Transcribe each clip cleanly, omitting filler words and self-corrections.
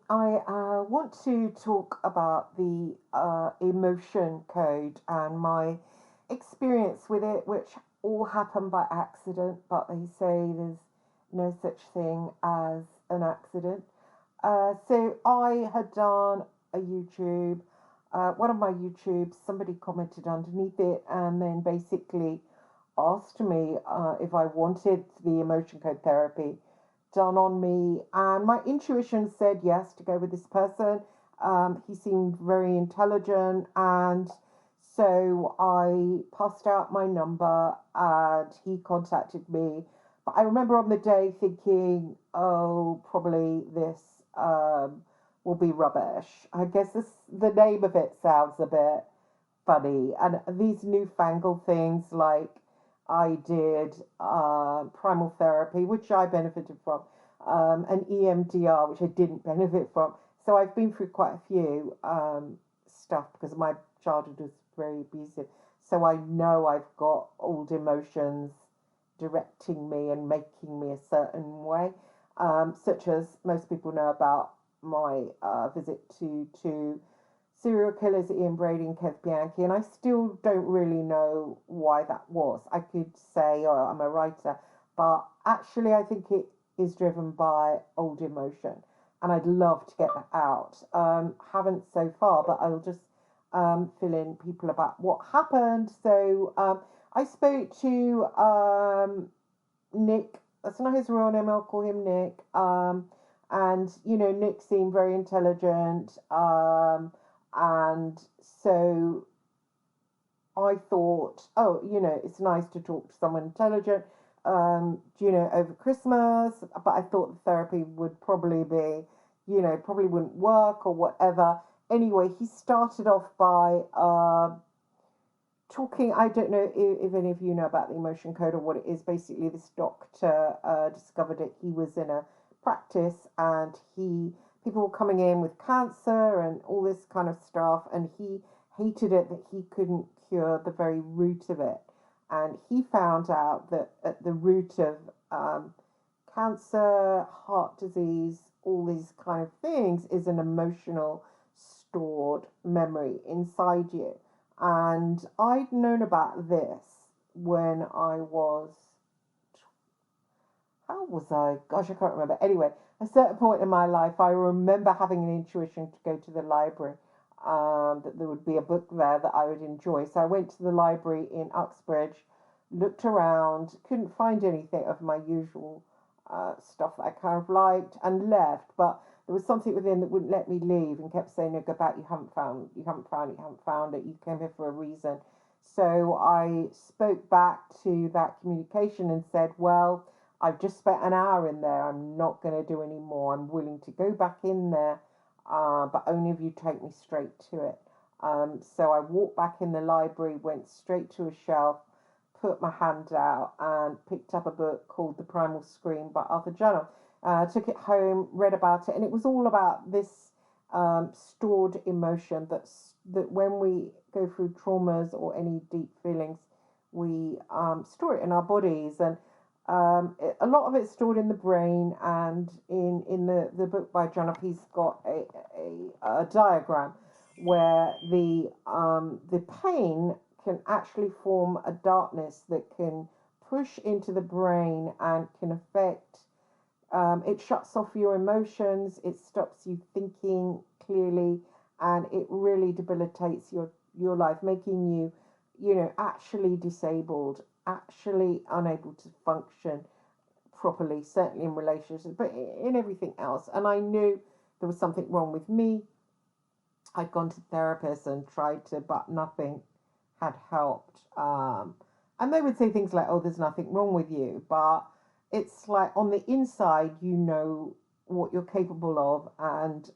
I want to talk about the emotion code and my experience with it, which all happened by accident, but they say there's no such thing as an accident. So I had done a YouTube, one of my YouTubes, somebody commented underneath it and then basically asked me if I wanted the emotion code therapy done on me, and my intuition said yes to go with this person. He seemed very intelligent, and so I passed out my number, and he contacted me. But I remember on the day thinking, "Oh, probably this will be rubbish." I guess the name of it sounds a bit funny, and these newfangled things like I did primal therapy, which I benefited from, and EMDR, which I didn't benefit from. So I've been through quite a few stuff because my childhood was very abusive. So I know I've got old emotions directing me and making me a certain way, such as most people know about my visit to serial killers Ian Brady and Kev Bianchi, and I still don't really know why that was. I could say, oh, I'm a writer, but actually, I think it is driven by old emotion, and I'd love to get that out. Haven't so far, but I'll just fill in people about what happened. So I spoke to Nick. That's not his real name. I'll call him Nick. And Nick seemed very intelligent. And so I thought, oh, it's nice to talk to someone intelligent, over Christmas. But I thought the therapy would probably be, probably wouldn't work or whatever. Anyway, he started off by talking. I don't know if any of you know about the emotion code or what it is. Basically, this doctor discovered it. He was in a practice, and people were coming in with cancer and all this kind of stuff, and he hated it that he couldn't cure the very root of it. And he found out that at the root of cancer, heart disease, all these kind of things is an emotional stored memory inside you. And I'd known about this when I was, how was I? Gosh, I can't remember. Anyway, a certain point in my life, I remember having an intuition to go to the library, that there would be a book there that I would enjoy. So I went to the library in Uxbridge, looked around, couldn't find anything of my usual stuff that I kind of liked, and left. But there was something within that wouldn't let me leave and kept saying, "No, go back. You haven't found it. You haven't found it. You came here for a reason." So I spoke back to that communication and said, "Well, I've just spent an hour in there. I'm not going to do any more. I'm willing to go back in there, but only if you take me straight to it." So I walked back in the library, went straight to a shelf, put my hand out, and picked up a book called The Primal Scream by Arthur Janov. Took it home, read about it, and it was all about this stored emotion that when we go through traumas or any deep feelings, we store it in our bodies, and a lot of it's stored in the brain. And in the book by John, he's got a diagram where the pain can actually form a darkness that can push into the brain and can affect. It shuts off your emotions. It stops you thinking clearly, and it really debilitates your life, making you, actually disabled, actually unable to function properly, certainly in relationships, but in everything else. And I knew there was something wrong with me. I'd gone to therapists and tried to, but nothing had helped. And they would say things like, "Oh, there's nothing wrong with you," but it's like on the inside, what you're capable of, and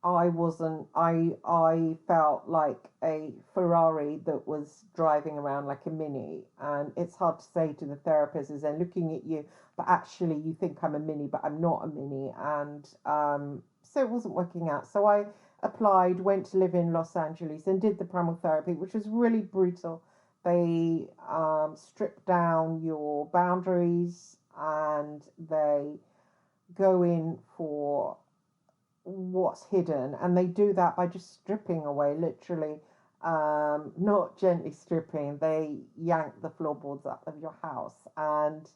I wasn't. I felt like a Ferrari that was driving around like a Mini, and it's hard to say to the therapist as they're looking at you, but actually you think I'm a Mini, but I'm not a Mini, and so it wasn't working out. So I applied, went to live in Los Angeles, and did the primal therapy, which was really brutal. They strip down your boundaries, and they go in for what's hidden, and they do that by just stripping away, literally, not gently stripping. They yank the floorboards up of your house, and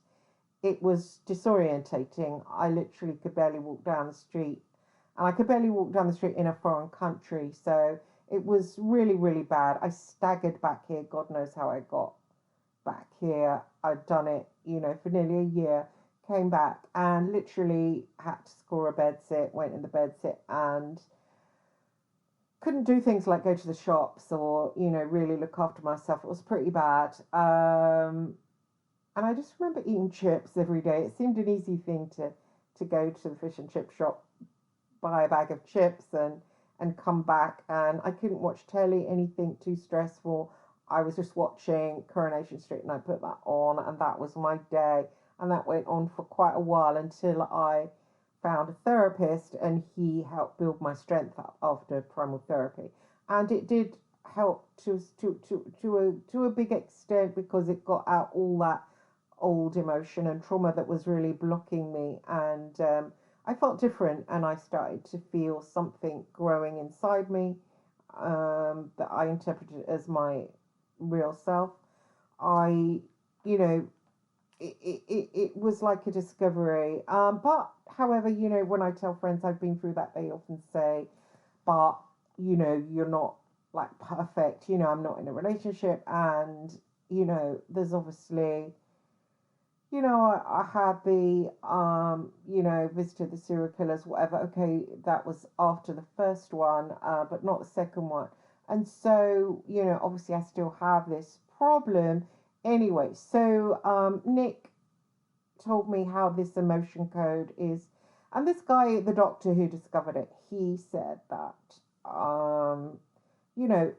it was disorientating. I literally could barely walk down the street, and I could barely walk down the street in a foreign country. So it was really, really bad. I staggered back here. God knows how I got back here. I'd done it, for nearly a year. Came back and literally had to score a bed sit, went in the bed sit, and couldn't do things like go to the shops or, really look after myself. It was pretty bad. And I just remember eating chips every day. It seemed an easy thing to go to the fish and chip shop, buy a bag of chips, and come back. And I couldn't watch telly, anything too stressful. I was just watching Coronation Street, and I put that on, and that was my day. And that went on for quite a while until I found a therapist, and he helped build my strength up after primal therapy. And it did help to a big extent, because it got out all that old emotion and trauma that was really blocking me. And I felt different, and I started to feel something growing inside me, that I interpreted as my real self. I, you know, it was like a discovery. But however, when I tell friends I've been through that, they often say, but, you're not like perfect. I'm not in a relationship, and, there's obviously, I had the, visited the serial killers, whatever. Okay, that was after the first one, but not the second one. And so, obviously I still have this problem. Anyway, so Nick told me how this emotion code is. And this guy, the doctor who discovered it, he said that, you know,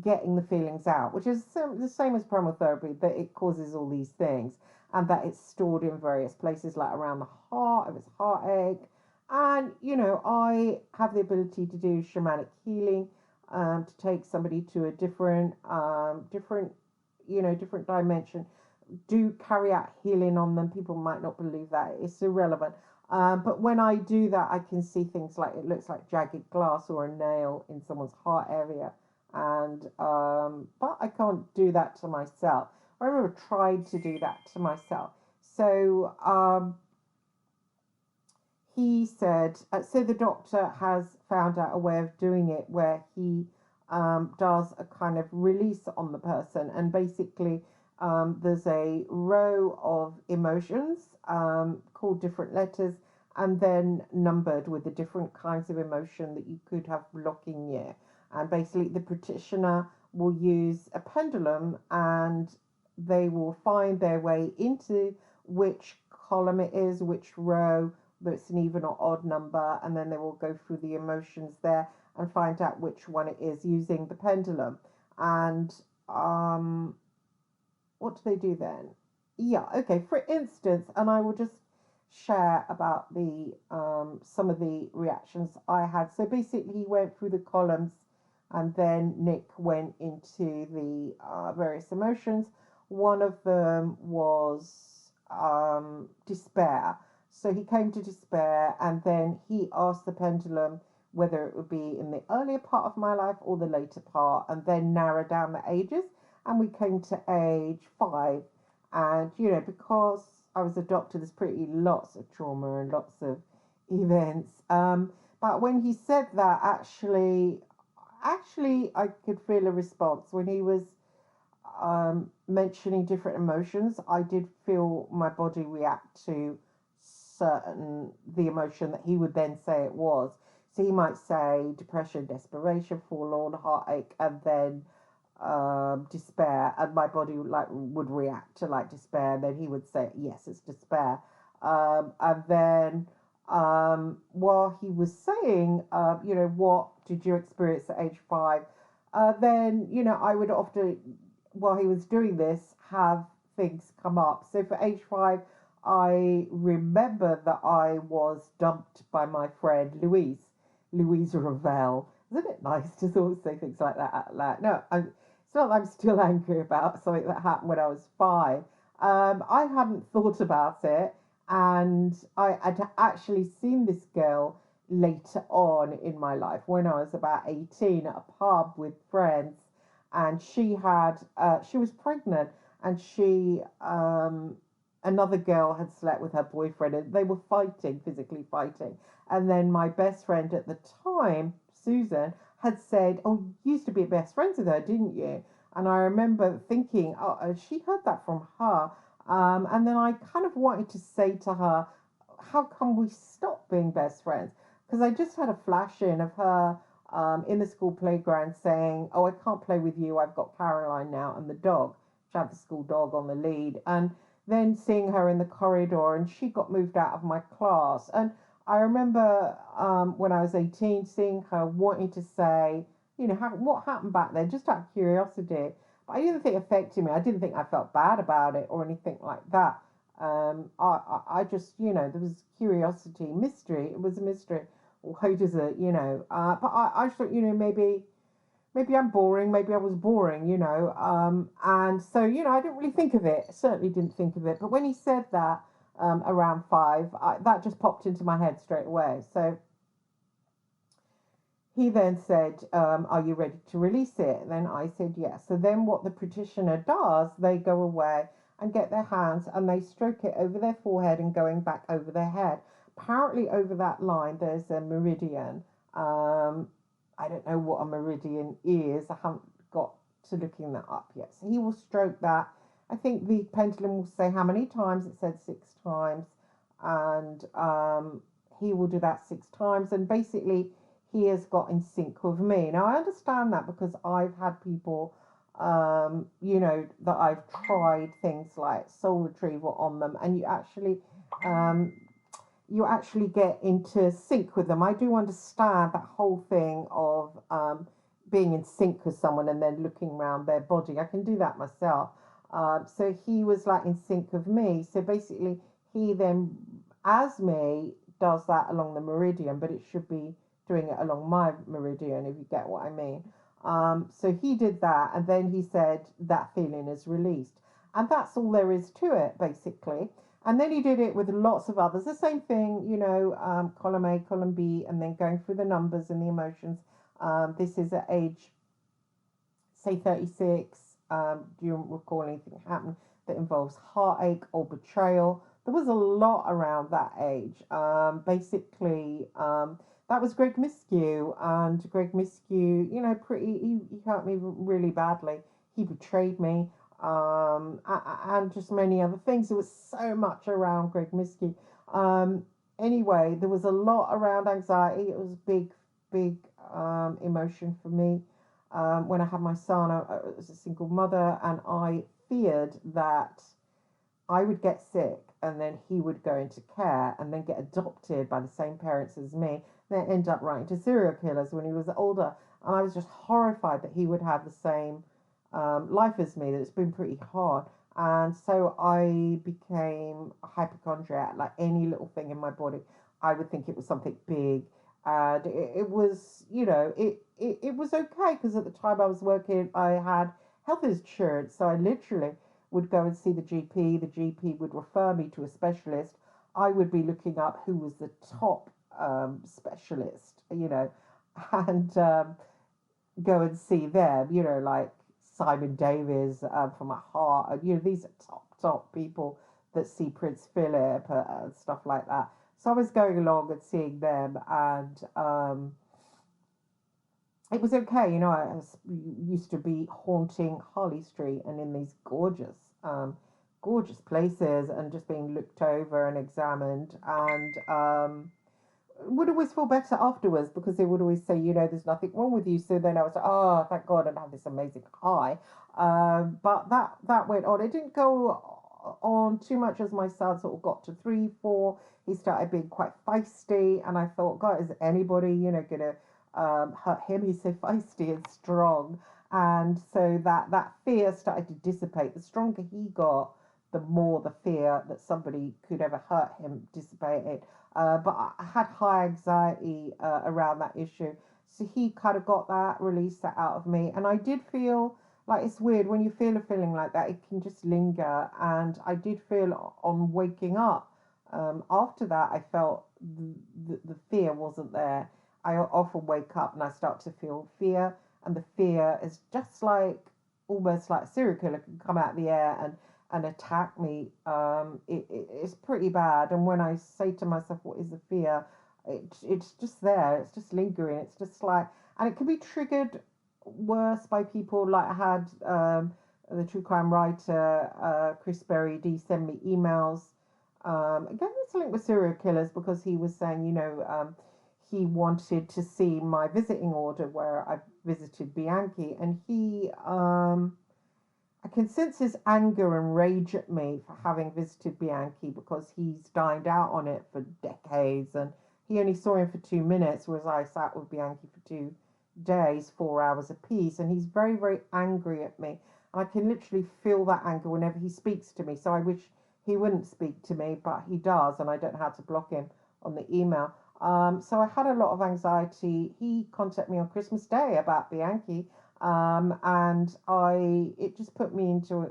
getting the feelings out, which is the same as primal therapy, that it causes all these things, and that it's stored in various places, like around the heart, if it's heartache. And, I have the ability to do shamanic healing, to take somebody to a different dimension, do carry out healing on them. People might not believe that. It's irrelevant. But when I do that, I can see things like it looks like jagged glass or a nail in someone's heart area. And but I can't do that to myself. I remember tried to do that to myself. So he said, so the doctor has found out a way of doing it where he does a kind of release on the person, and basically there's a row of emotions called different letters, and then numbered with the different kinds of emotion that you could have blocking you. And basically the practitioner will use a pendulum, and they will find their way into which column it is, which row, whether it's an even or odd number, and then they will go through the emotions there and find out which one it is using the pendulum. And what do they do then? Yeah, okay. For instance, and I will just share about the some of the reactions I had. So basically, he went through the columns, and then Nick went into the various emotions. One of them was despair. So he came to despair, and then he asked the pendulum whether it would be in the earlier part of my life or the later part, and then narrow down the ages. And we came to age 5. And, because I was a doctor, there's pretty lots of trauma and lots of events. But when he said that, actually, I could feel a response. When he was mentioning different emotions, I did feel my body react to the emotion that he would then say it was. So he might say depression, desperation, forlorn, heartache, and then despair, and my body would react to despair, and then he would say yes, it's despair. And then while he was saying what did you experience at age 5, then I would often, while he was doing this, have things come up. So for age 5, I remember that I was dumped by my friend Louise Ravel. Isn't it nice to sort of say things like that out loud? No, it's not that I'm still angry about something that happened when I was 5. I hadn't thought about it, And I'd actually seen this girl later on in my life when I was about 18 at a pub with friends, and she was pregnant, and another girl had slept with her boyfriend, and they were fighting, physically fighting. And then my best friend at the time, Susan, had said, "Oh, you used to be best friends with her, didn't you?" And I remember thinking, "Oh, she heard that from her." And then I kind of wanted to say to her, "How come we stop being best friends?" Because I just had a flash in of her in the school playground saying, "Oh, I can't play with you. I've got Caroline now and the dog." She had the school dog on the lead. And then seeing her in the corridor, and she got moved out of my class. And I remember when I was 18, seeing her wanting to say, what happened back there, just out of curiosity. But I didn't think it affected me. I didn't think I felt bad about it or anything like that. I just, there was curiosity, mystery. It was a mystery. Why does it, but I just thought, maybe I'm boring, maybe I was boring, and so, I didn't really think of it, certainly didn't think of it. But when he said that around 5, that just popped into my head straight away. So he then said, "Are you ready to release it?" And then I said yes. So then what the practitioner does, they go away and get their hands and they stroke it over their forehead and going back over their head. Apparently over that line there's a meridian. I don't know what a meridian is. I haven't got to looking that up yet. So he will stroke that. I think the pendulum will say how many times. It said 6 times. And he will do that 6 times. And basically he has got in sync with me. Now I understand that because I've had people, that I've tried things like soul retrieval on them, and um, you actually get into sync with them. I do understand that whole thing of being in sync with someone and then looking around their body. I can do that myself. So he was like in sync with me. So basically, he then, as me, does that along the meridian, but it should be doing it along my meridian, if you get what I mean. So he did that, and then he said that feeling is released. And that's all there is to it, basically. And then he did it with lots of others. The same thing, column A, column B, and then going through the numbers and the emotions. This is at age, say, 36. Do you recall anything happened that involves heartache or betrayal? There was a lot around that age. Basically, that was Greg Miskew. And Greg Miskew, he hurt me really badly. He betrayed me. And just many other things. There was so much around Greg Miskey. Anyway, there was a lot around anxiety. It was big emotion for me. When I had my son, I was a single mother, and I feared that I would get sick and then he would go into care and then get adopted by the same parents as me, then end up writing to serial killers when he was older. And I was just horrified that he would have the same life as me, that it's been pretty hard. And so I became a hypochondriac. Like any little thing in my body, I would think it was something big. And it was, it was okay because at the time I was working, I had health insurance. So I literally would go and see the GP. The GP would refer me to a specialist. I would be looking up who was the top specialist, and go and see them, like Simon Davies from a Hart, and these are top people that see Prince Philip and stuff like that. So I was going along and seeing them, and it was okay. I used to be haunting Harley Street and in these gorgeous places, and just being looked over and examined, and would always feel better afterwards because they would always say, there's nothing wrong with you. So then I was like, oh, thank God, and have this amazing high. But that went on. It didn't go on too much as my son sort of got to 3, 4. He started being quite feisty, and I thought, God, is anybody, gonna hurt him? He's so feisty and strong, and so that fear started to dissipate. The stronger he got, the more the fear that somebody could ever hurt him dissipated. But I had high anxiety around that issue. So he kind of got that, released that out of me. And I did feel like, it's weird when you feel a feeling like that, it can just linger. And I did feel on waking up After that, I felt the fear wasn't there. I often wake up and I start to feel fear, and the fear is just like almost like a serial killer can come out of the air and attack me. It's pretty bad. And when I say to myself, "What is the fear?" It's just there. It's just lingering. It's just like, and it can be triggered worse by people. Like I had the true crime writer Chris Berry D send me emails. Again, it's linked with serial killers because he was saying, he wanted to see my visiting order where I visited Bianchi, and I can sense his anger and rage at me for having visited Bianchi because he's dined out on it for decades, and he only saw him for 2 minutes, whereas I sat with Bianchi for 2 days, 4 hours apiece, and he's very, very angry at me. And I can literally feel that anger whenever he speaks to me. So I wish he wouldn't speak to me, but he does, and I don't know how to block him on the email. So I had a lot of anxiety. He contacted me on Christmas Day about Bianchi, and it just put me into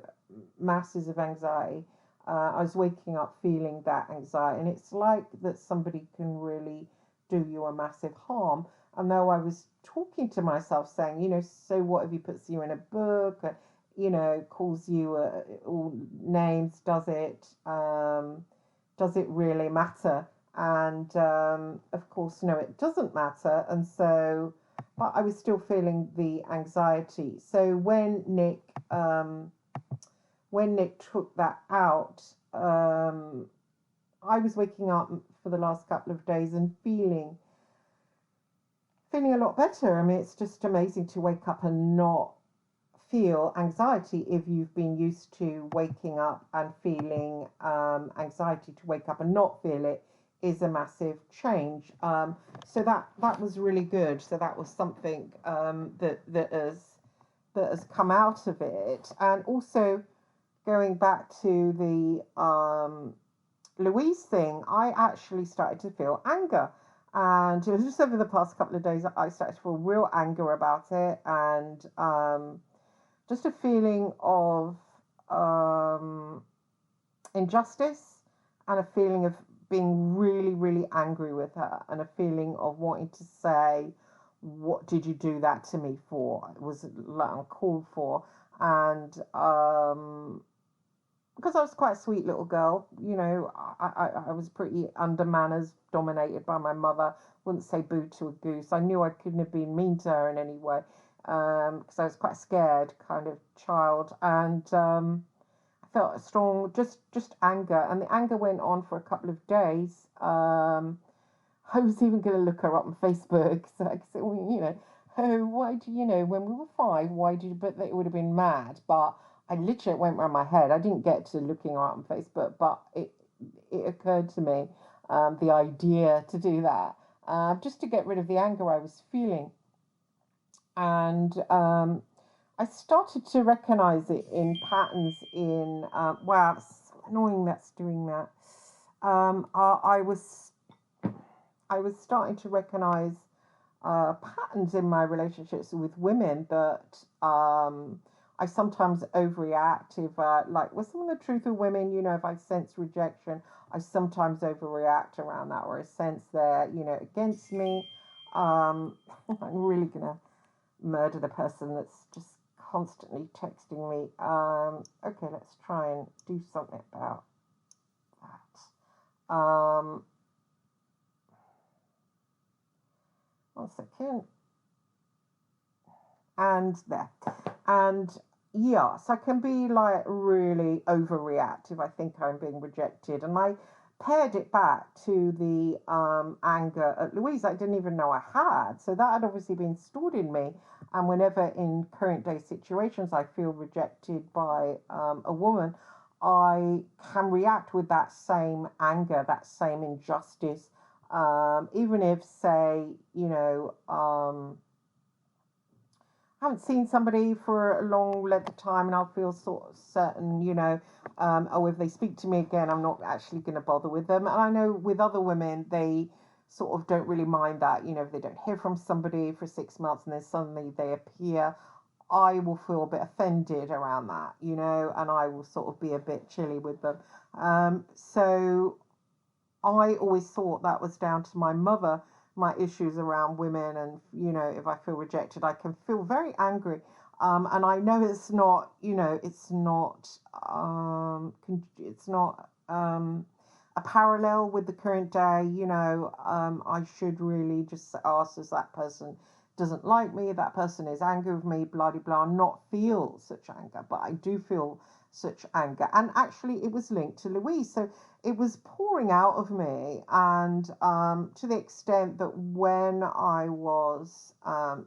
masses of anxiety. I was waking up feeling that anxiety, and it's like that somebody can really do you a massive harm. And though I was talking to myself, saying, so what if he puts you in a book, calls you all names? Does it really matter? And of course, no, it doesn't matter. And so, but I was still feeling the anxiety. So when Nick took that out, I was waking up for the last couple of days and feeling a lot better. I mean, it's just amazing to wake up and not feel anxiety if you've been used to waking up and feeling anxiety. To wake up and not feel it is a massive change. So that was really good. So that was something that has come out of it. And also going back to the Louise thing, I actually started to feel anger. And it was just over the past couple of days that I started to feel real anger about it, and just a feeling of injustice, and a feeling of being really, really angry with her, and a feeling of wanting to say, what did you do that to me for? It was like uncalled for. And because I was quite a sweet little girl, I was pretty under manners, dominated by my mother. Wouldn't say boo to a goose. I knew I couldn't have been mean to her in any way, because I was quite a scared kind of child, and I felt a strong just anger, and the anger went on for a couple of days. I was even going to look her up on Facebook, so I said, well, oh, why do when we were 5, why did you? But it would have been mad, but I literally, it went around my head. I didn't get to looking her up on Facebook, but it occurred to me, the idea to do that, just to get rid of the anger I was feeling. And I started to recognize it in patterns in, wow, it's annoying that's doing that. I was starting to recognize patterns in my relationships with women that I sometimes overreact. If like with some of the truth of women, if I sense rejection, I sometimes overreact around that, or I sense they're against me. I'm really gonna murder the person that's just constantly texting me. Okay, let's try and do something about that. 1 second. And there. And yes, I can be like really overreactive. I think I'm being rejected. And I paired it back to the anger at Louise I didn't even know I had. So that had obviously been stored in me. And whenever in current day situations I feel rejected by a woman, I can react with that same anger, that same injustice. Even if, say, I haven't seen somebody for a long length of time, and I'll feel sort of certain, oh, if they speak to me again, I'm not actually going to bother with them. And I know with other women, they sort of don't really mind that, if they don't hear from somebody for 6 months and then suddenly they appear, I will feel a bit offended around that, and I will sort of be a bit chilly with them. So I always thought that was down to my mother, my issues around women, and if I feel rejected, I can feel very angry. And I know it's not, it's not a parallel with the current day. I should really just ask, as that person doesn't like me, that person is angry with me, blah blah blah, not feel such anger, but I do feel such anger. And actually, it was linked to Louise. So it was pouring out of me, and to the extent that when I was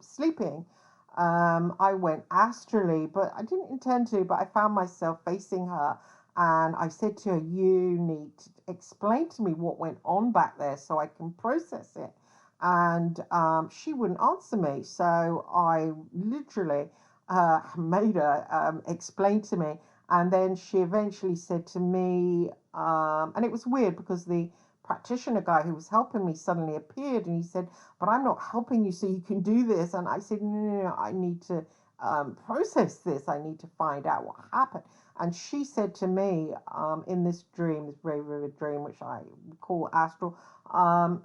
sleeping, I went astrally, but I didn't intend to, but I found myself facing her. And I said to her, "You need to explain to me what went on back there so I can process it." And she wouldn't answer me. So I literally made her explain to me. And then she eventually said to me, and it was weird because the practitioner guy who was helping me suddenly appeared, and he said, "But I'm not helping you so you can do this." And I said, "No, no, no, I need to process this. I need to find out what happened." And she said to me, in this dream, this very vivid dream, which I call astral,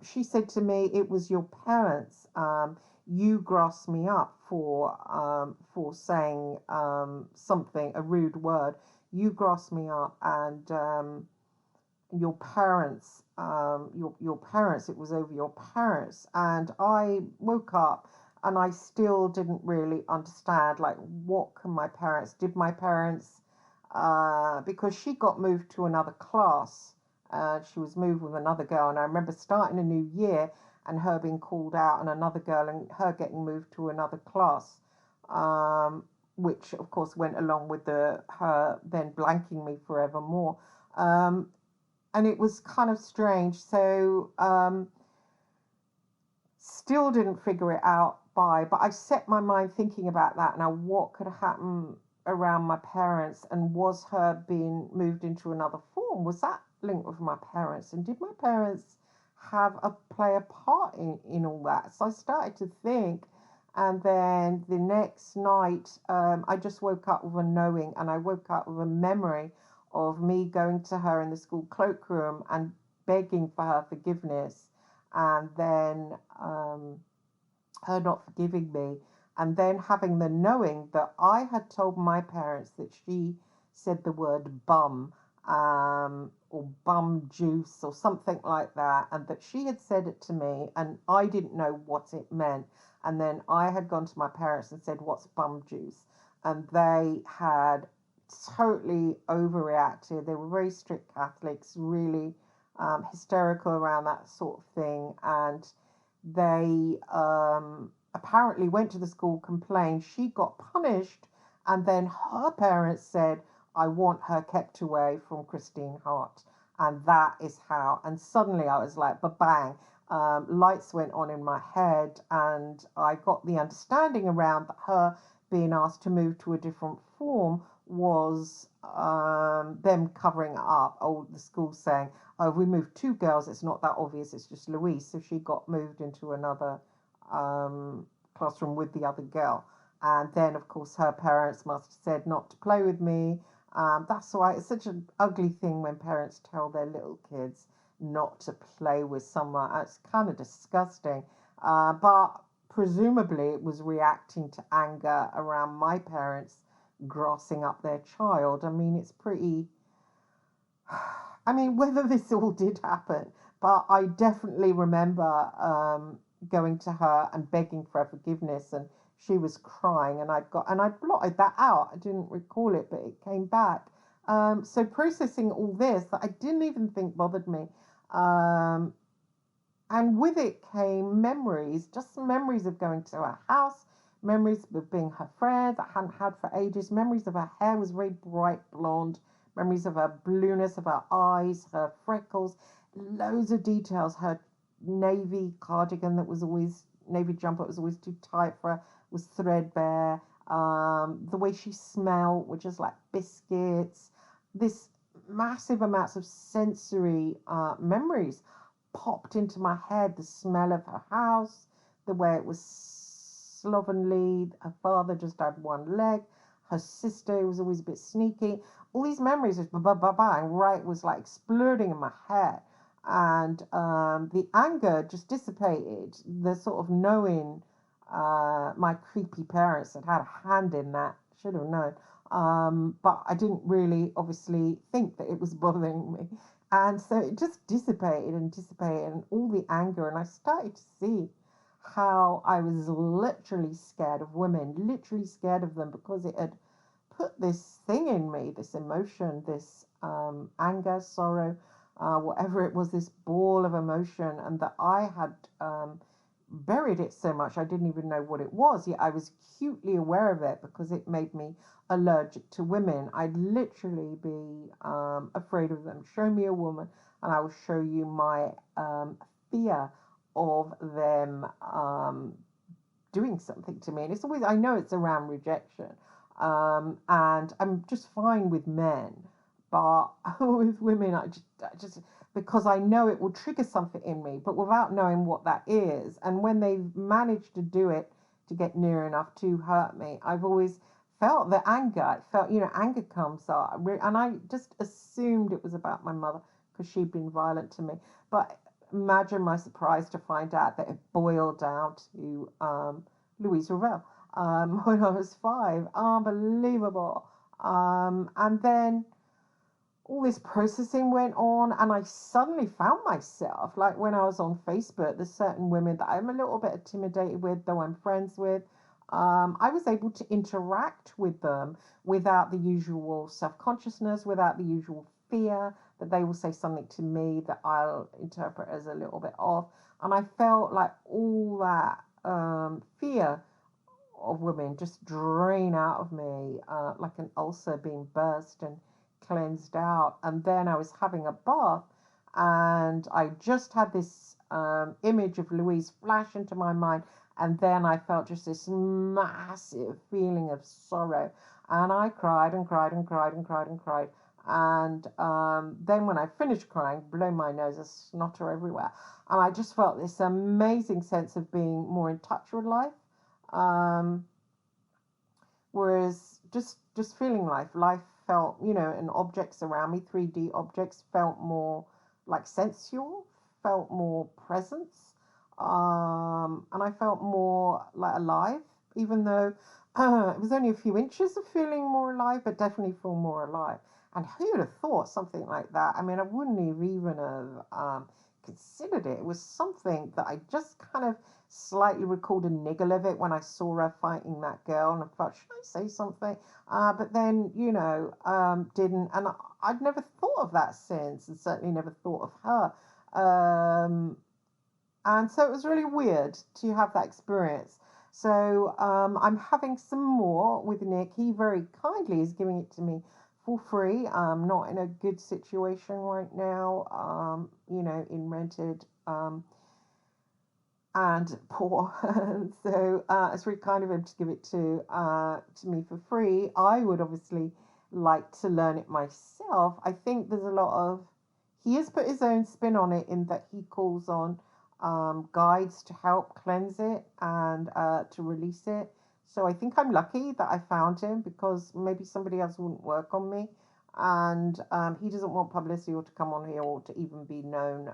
she said to me, "It was your parents. You grasped me up for saying something, a rude word. You grasped me up, and your parents, your parents. It was over your parents." And I woke up, and I still didn't really understand, like, what can my parents? Did my parents? Because she got moved to another class. She was moved with another girl, and I remember starting a new year and her being called out, and another girl and her getting moved to another class, which of course went along with her then blanking me forevermore. Um, and it was kind of strange. So still didn't figure it out but I set my mind thinking about that now, what could happen around my parents, and was her being moved into another form, was that linked with my parents, and did my parents play a part in all that? So I started to think, and then the next night, I just woke up with a knowing, and I woke up with a memory of me going to her in the school cloakroom and begging for her forgiveness, and then her not forgiving me, and then having the knowing that I had told my parents that she said the word bum, or bum juice or something like that, and that she had said it to me and I didn't know what it meant. And then I had gone to my parents and said, "What's bum juice?" And they had totally overreacted. They were very strict Catholics, really hysterical around that sort of thing. And they apparently went to the school, complained, she got punished, and then her parents said, "I want her kept away from Christine Hart." And that is how. And suddenly I was like, ba bang, lights went on in my head, and I got the understanding around that her being asked to move to a different form was them covering it up. Oh, the school saying, "Oh, we moved two girls. It's not that obvious. It's just Louise." So she got moved into another classroom with the other girl. And then, of course, her parents must have said not to play with me. That's why it's such an ugly thing when parents tell their little kids not to play with someone. It's kind of disgusting. But presumably it was reacting to anger around my parents grassing up their child. I mean, it's pretty. I mean, whether this all did happen, but I definitely remember going to her and begging for her forgiveness, and she was crying, and I blotted that out. I didn't recall it, but it came back. So processing all this that I didn't even think bothered me, um, and with it came memories, just memories of going to her house, memories of being her friend that I hadn't had for ages, memories of her hair was very bright blonde, memories of her blueness of her eyes, her freckles, loads of details, her navy cardigan that was always, navy jumper that was always too tight for her, was threadbare, the way she smelled, which is like biscuits, this massive amounts of sensory memories popped into my head, the smell of her house, the way it was slovenly, her father just had one leg, her sister was always a bit sneaky. All these memories just bang, right, was like exploding in my head. And the anger just dissipated. The sort of knowing my creepy parents had had a hand in that, should have known. But I didn't really obviously think that it was bothering me. And so it just dissipated and dissipated, and all the anger. And I started to see how I was literally scared of women, literally scared of them, because it had put this thing in me, this emotion, this anger, sorrow, whatever it was, this ball of emotion, and that I had buried it so much I didn't even know what it was. Yet I was acutely aware of it because it made me allergic to women. I'd literally be afraid of them. Show me a woman, and I will show you my fear of them doing something to me. And it's always, I know it's around rejection. And I'm just fine with men, but with women, I just, because I know it will trigger something in me, but without knowing what that is. And when they've managed to do it to get near enough to hurt me, I've always felt the anger. I felt, anger comes up. And I just assumed it was about my mother because she'd been violent to me. But imagine my surprise to find out that it boiled down to Louise Ravel when I was 5. Unbelievable. And then all this processing went on, and I suddenly found myself, like when I was on Facebook, there's certain women that I'm a little bit intimidated with, though I'm friends with. I was able to interact with them without the usual self-consciousness, without the usual fear that they will say something to me that I'll interpret as a little bit off. And I felt like all that fear of women just drain out of me, like an ulcer being burst and cleansed out. And then I was having a bath, and I just had this image of Louise flash into my mind. And then I felt just this massive feeling of sorrow. And I cried and cried and cried and cried and cried. And then when I finished crying, blow my nose, there's snotter everywhere. And I just felt this amazing sense of being more in touch with life. Um, Whereas just feeling life felt, and objects around me, 3D objects, felt more like sensual, felt more presence, and I felt more like alive, even though it was only a few inches of feeling more alive, but definitely feel more alive. And who would have thought something like that? I mean, I wouldn't have even have considered it. It was something that I just kind of slightly recalled a niggle of it when I saw her fighting that girl, and I thought, should I say something? But then, didn't. And I'd never thought of that since, and certainly never thought of her. And so it was really weird to have that experience. So I'm having some more with Nick. He very kindly is giving it to me for free. I'm not in a good situation right now, in rented and poor. So it's really kind of him to give it to me for free. I would obviously like to learn it myself. I think there's a lot of, he has put his own spin on it in that he calls on guides to help cleanse it and to release it. So I think I'm lucky that I found him, because maybe somebody else wouldn't work on me. And he doesn't want publicity or to come on here or to even be known,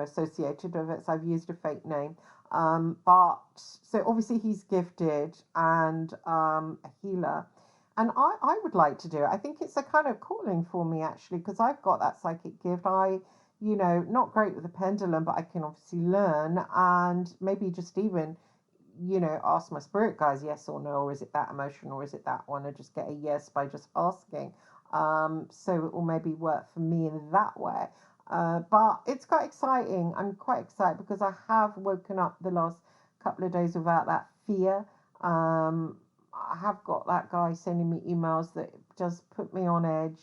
associated with it. So I've used a fake name. But so obviously he's gifted and a healer. And I would like to do it. I think it's a kind of calling for me, actually, because I've got that psychic gift. Not great with the pendulum, but I can obviously learn, and maybe just even, ask my spirit guides yes or no, or is it that emotion, or is it that one, and just get a yes by just asking. So it will maybe work for me in that way. But it's quite exciting. I'm quite excited because I have woken up the last couple of days without that fear. I have got that guy sending me emails that does put me on edge.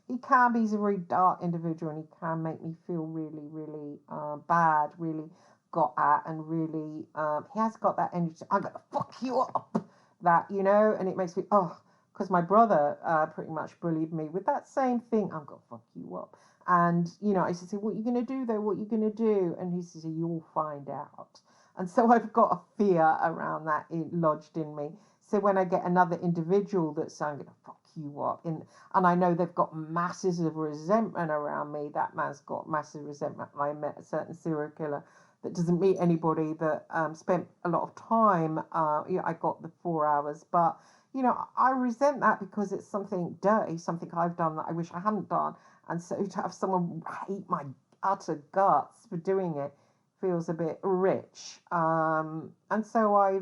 He's a very dark individual, and he can make me feel really, really bad, really got at, and really, he has got that energy. I'm going to fuck you up, and it makes me, because my brother pretty much bullied me with that same thing. I'm going to fuck you up. And, I used to say, what are you going to do though? What are you going to do? And he used to say, you'll find out. And so I've got a fear around that lodged in me. So when I get another individual that's saying, I'm going to fuck you up. And I know they've got masses of resentment around me. That man's got massive resentment. I met a certain serial killer that doesn't meet anybody, that spent a lot of time. I got the 4 hours, but I resent that because it's something dirty, something I've done that I wish I hadn't done. And so to have someone hate my utter guts for doing it feels a bit rich. And so I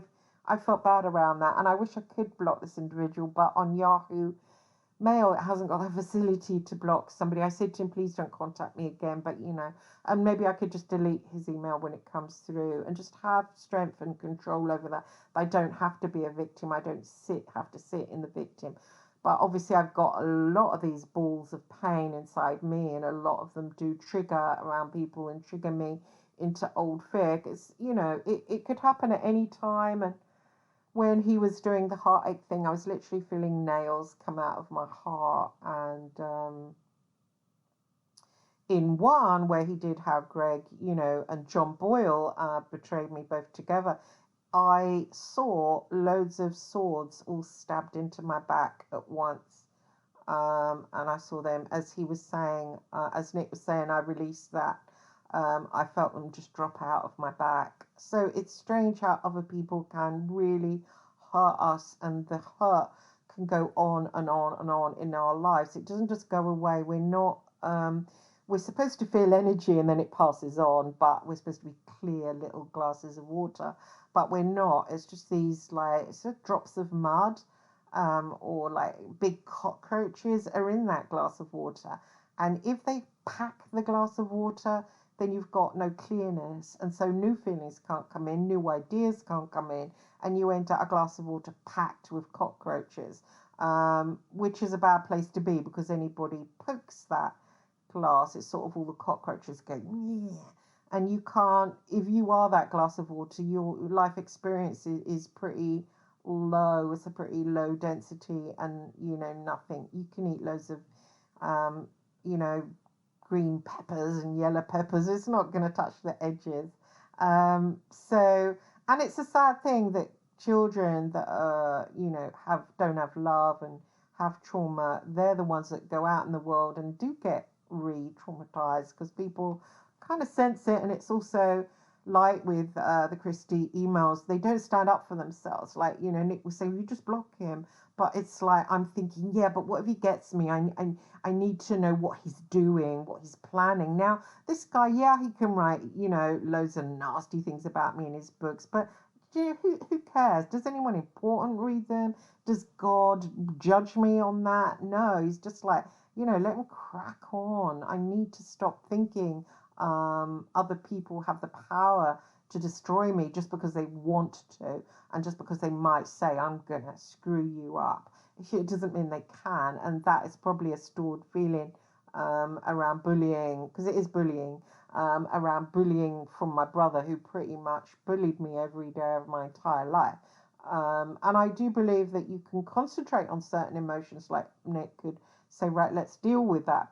felt bad around that, and I wish I could block this individual, but on Yahoo Mail, it hasn't got a facility to block somebody. I said to him, please don't contact me again, but and maybe I could just delete his email when it comes through and just have strength and control over that. I don't have to be a victim. I don't have to sit in the victim. But obviously, I've got a lot of these balls of pain inside me, and a lot of them do trigger around people and trigger me into old fear. Because, it could happen at any time. And when he was doing the heartache thing, I was literally feeling nails come out of my heart. And in one where he did have Greg, and John Boyle betrayed me both together, I saw loads of swords all stabbed into my back at once. And I saw them, as he was saying, as Nick was saying, I released that. I felt them just drop out of my back. So it's strange how other people can really hurt us, and the hurt can go on and on and on in our lives. It doesn't just go away. We're not, we're supposed to feel energy and then it passes on, but we're supposed to be clear little glasses of water, but we're not. It's just these it's just drops of mud, or like big cockroaches are in that glass of water. And if they pack the glass of water, then you've got no clearness. And so new feelings can't come in, new ideas can't come in, and you enter a glass of water packed with cockroaches, which is a bad place to be, because anybody pokes that glass, it's sort of all the cockroaches go, yeah. And you can't, if you are that glass of water, your life experience is pretty low. It's a pretty low density, and nothing. You can eat loads of green peppers and yellow peppers. It's not going to touch the edges. And it's a sad thing that children that don't have love and have trauma, they're the ones that go out in the world and do get re-traumatized, because people kind of sense it. And it's also like with the Christie emails, they don't stand up for themselves. Like, Nick was saying, you just block him. But it's like, I'm thinking, yeah, but what if he gets me? I need to know what he's doing, what he's planning. Now, this guy, yeah, he can write, loads of nasty things about me in his books, but who cares? Does anyone important read them? Does God judge me on that? No, he's just like, let him crack on. I need to stop thinking other people have the power to destroy me just because they want to, and just because they might say, I'm going to screw you up. It doesn't mean they can, and that is probably a stored feeling around bullying, because it is bullying, around bullying from my brother, who pretty much bullied me every day of my entire life. And I do believe that you can concentrate on certain emotions, like Nick could say, right, let's deal with that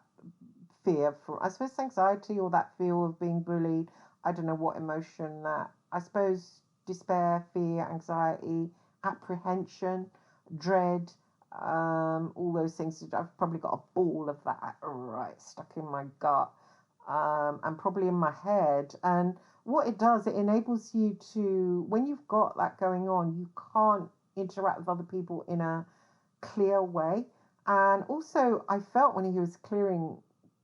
fear, for I suppose anxiety, or that fear of being bullied. I don't know what emotion that, I suppose despair, fear, anxiety, apprehension, dread, all those things. I've probably got a ball of that right stuck in my gut, and probably in my head. And what it does, it enables you to, when you've got that going on, you can't interact with other people in a clear way. And also, I felt when he was clearing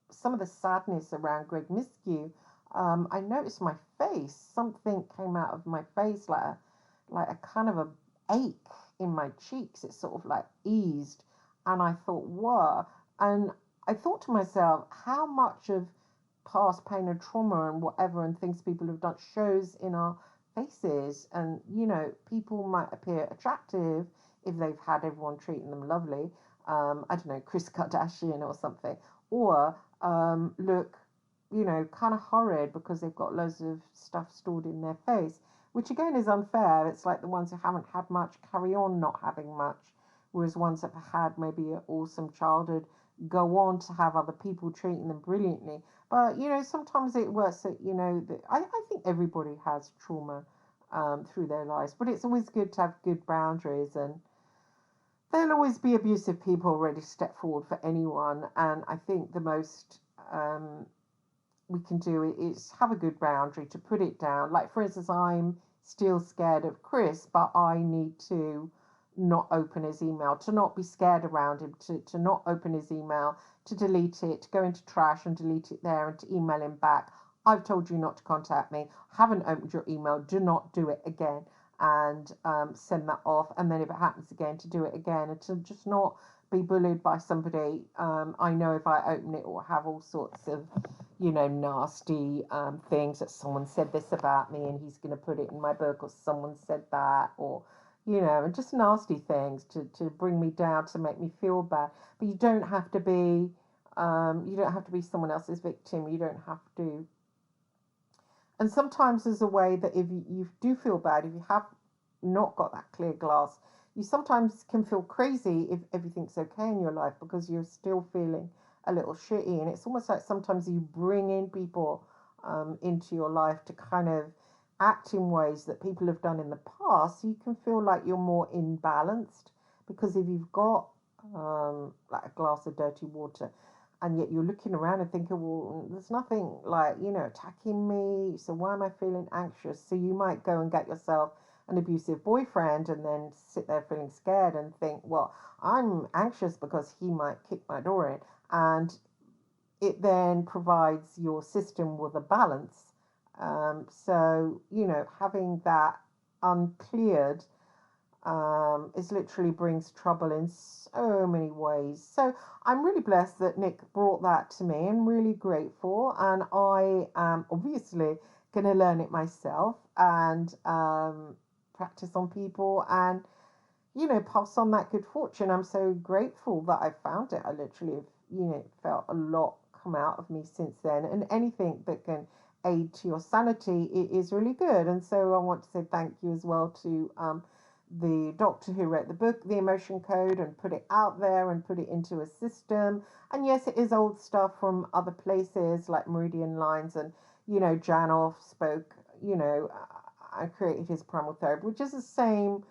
some of the sadness around Greg Miskew, I noticed my face. Something came out of my face, like a kind of a ache in my cheeks. It sort of like eased, and I thought, whoa. And I thought to myself, how much of past pain and trauma and whatever and things people have done shows in our faces. And people might appear attractive if they've had everyone treating them lovely. I don't know, Kris Kardashian or something, or look, kind of horrid because they've got loads of stuff stored in their face, which again is unfair. It's like the ones who haven't had much carry on not having much, whereas ones that have had maybe an awesome childhood go on to have other people treating them brilliantly. But sometimes it works that I think everybody has trauma through their lives, but it's always good to have good boundaries. And there'll always be abusive people ready to step forward for anyone. And I think the most we can do is have a good boundary to put it down. Like, for instance, I'm still scared of Chris, but I need to not open his email, to not be scared around him, to not open his email, to delete it, to go into trash and delete it there and to email him back. I've told you not to contact me. Haven't opened your email. Do not do it again. And send that off. And then if it happens again, to do it again and to just not be bullied by somebody. I know if I open it or have all sorts of, nasty things that someone said this about me and he's going to put it in my book, or someone said that, or, and just nasty things to bring me down, to make me feel bad. But you don't have to be someone else's victim. You don't have to. And sometimes there's a way that if you do feel bad, if you have not got that clear glass, you sometimes can feel crazy if everything's okay in your life because you're still feeling a little shitty. And it's almost like sometimes you bring in people into your life to kind of act in ways that people have done in the past. So you can feel like you're more imbalanced because if you've got like a glass of dirty water, and yet you're looking around and thinking, well, there's nothing like, attacking me. So why am I feeling anxious? So you might go and get yourself an abusive boyfriend and then sit there feeling scared and think, well, I'm anxious because he might kick my door in. And it then provides your system with a balance. So, having that uncleared it literally brings trouble in so many ways. So I'm really blessed that Nick brought that to me and really grateful. And I am obviously going to learn it myself and practice on people and, pass on that good fortune. I'm so grateful that I found it. I literally have, felt a lot come out of me since then. And anything that can aid to your sanity is really good. And so I want to say thank you as well to the doctor who wrote the book, The Emotion Code, and put it out there and put it into a system. And yes, it is old stuff from other places like Meridian Lines and, Janoff spoke, I created his primal therapy, which is the same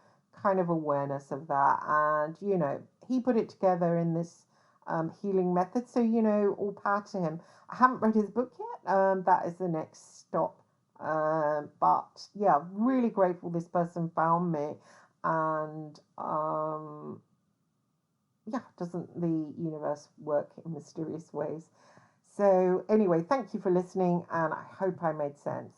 kind of awareness of that. And, he put it together in this healing method. So, all power to him. I haven't read his book yet. That is the next stop. But yeah, really grateful this person found me. And yeah, doesn't the universe work in mysterious ways? So anyway, thank you for listening, and I hope I made sense.